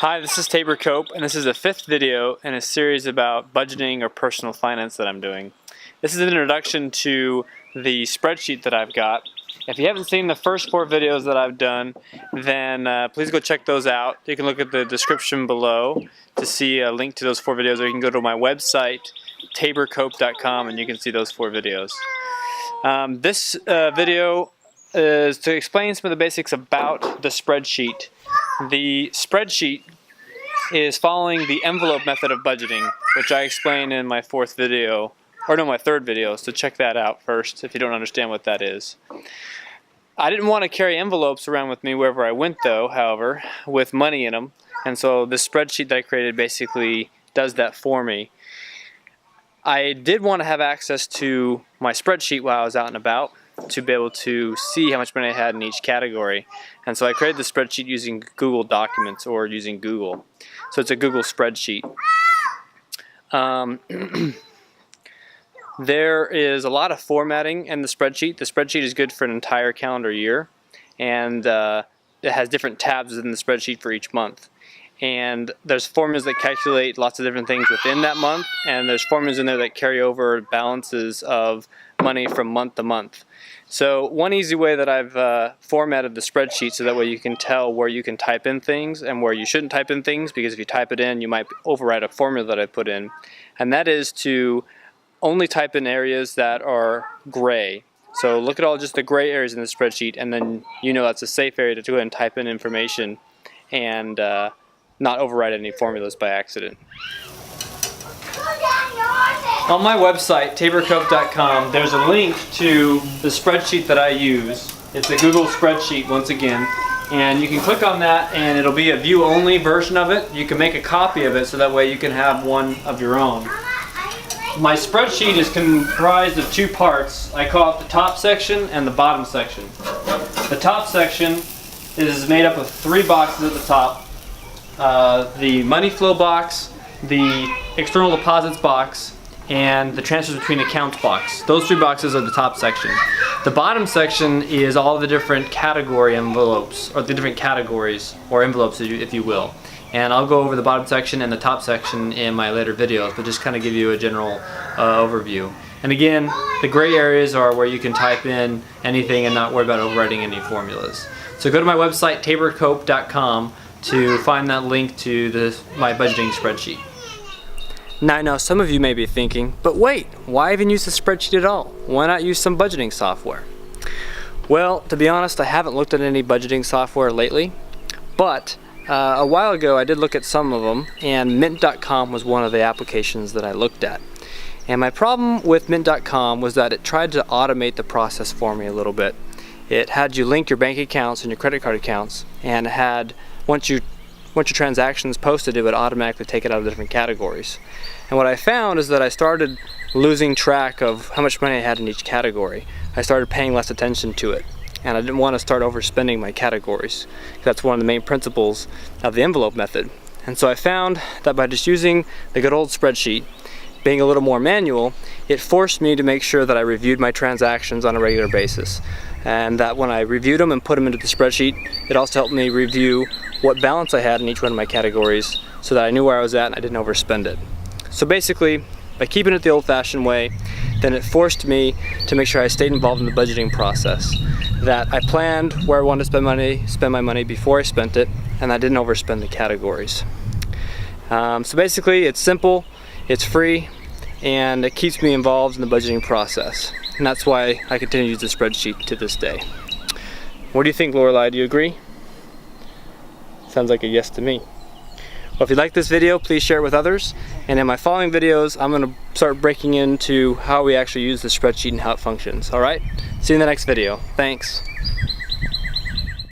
Hi, this is Tabor Cope, and this is the 5th video in a series about budgeting or personal finance that I'm doing. This is an introduction to the spreadsheet that I've got. If you haven't seen the first 4 videos that I've done, then please go check those out. You can look at the description below to see a link to those 4 videos, or you can go to my website, taborcope.com, and you can see those 4 videos. This video is to explain some of the basics about the spreadsheet. The spreadsheet is following the envelope method of budgeting, which I explain in my 4th video, or no, my 3rd video, so check that out first if you don't understand what that is. I didn't want to carry envelopes around with me wherever I went though, however, with money in them, and so this spreadsheet that I created basically does that for me. I did want to have access to my spreadsheet while I was out and about, to be able to see how much money I had in each category. And so I created the spreadsheet using Google Documents or using Google. So it's a Google spreadsheet. There is a lot of formatting in the spreadsheet. The spreadsheet is good for an entire calendar year, and it has different tabs within the spreadsheet for each month. And there's formulas that calculate lots of different things within that month, and there's formulas in there that carry over balances of money from month to month. So one easy way that I've formatted the spreadsheet so that way you can tell where you can type in things and where you shouldn't type in things, because if you type it in you might overwrite a formula that I put in, and that is to only type in areas that are gray. So look at all just the gray areas in the spreadsheet, and then you know that's a safe area to go ahead and type in information and not overwrite any formulas by accident. On my website, taborcope.com, there's a link to the spreadsheet that I use. It's a Google spreadsheet once again, and you can click on that and it'll be a view-only version of it. You can make a copy of it so that way you can have one of your own. My spreadsheet is comprised of 2 parts. I call it the top section and the bottom section. The top section is made up of 3 boxes at the top. The money flow box, the external deposits box, and the transfers between accounts box. Those 3 boxes are the top section. The bottom section is all the different category envelopes, or the different categories or envelopes if you will. And I'll go over the bottom section and the top section in my later videos, but just kind of give you a general overview. And again, the gray areas are where you can type in anything and not worry about overwriting any formulas. So go to my website, taborcope.com, to find that link to my budgeting spreadsheet. Now I know some of you may be thinking, but wait, why even use the spreadsheet at all? Why not use some budgeting software? Well, to be honest, I haven't looked at any budgeting software lately, but a while ago I did look at some of them, and Mint.com was one of the applications that I looked at. And my problem with Mint.com was that it tried to automate the process for me a little bit. It had you link your bank accounts and your credit card accounts, and it had, once your transactions posted, it would automatically take it out of the different categories. And what I found is that I started losing track of how much money I had in each category. I started paying less attention to it, and I didn't want to start overspending my categories. That's one of the main principles of the envelope method. And so I found that by just using the good old spreadsheet, being a little more manual, it forced me to make sure that I reviewed my transactions on a regular basis. And that when I reviewed them and put them into the spreadsheet, it also helped me review what balance I had in each one of my categories so that I knew where I was at and I didn't overspend it. So basically, by keeping it the old-fashioned way, then it forced me to make sure I stayed involved in the budgeting process. That I planned where I wanted to spend my money before I spent it, and I didn't overspend the categories. So basically, it's simple, it's free, and it keeps me involved in the budgeting process. And that's why I continue to use the spreadsheet to this day. What do you think, Lorelei? Do you agree? Sounds like a yes to me. Well, if you like this video, please share it with others. And in my following videos, I'm going to start breaking into how we actually use the spreadsheet and how it functions. Alright? See you in the next video. Thanks.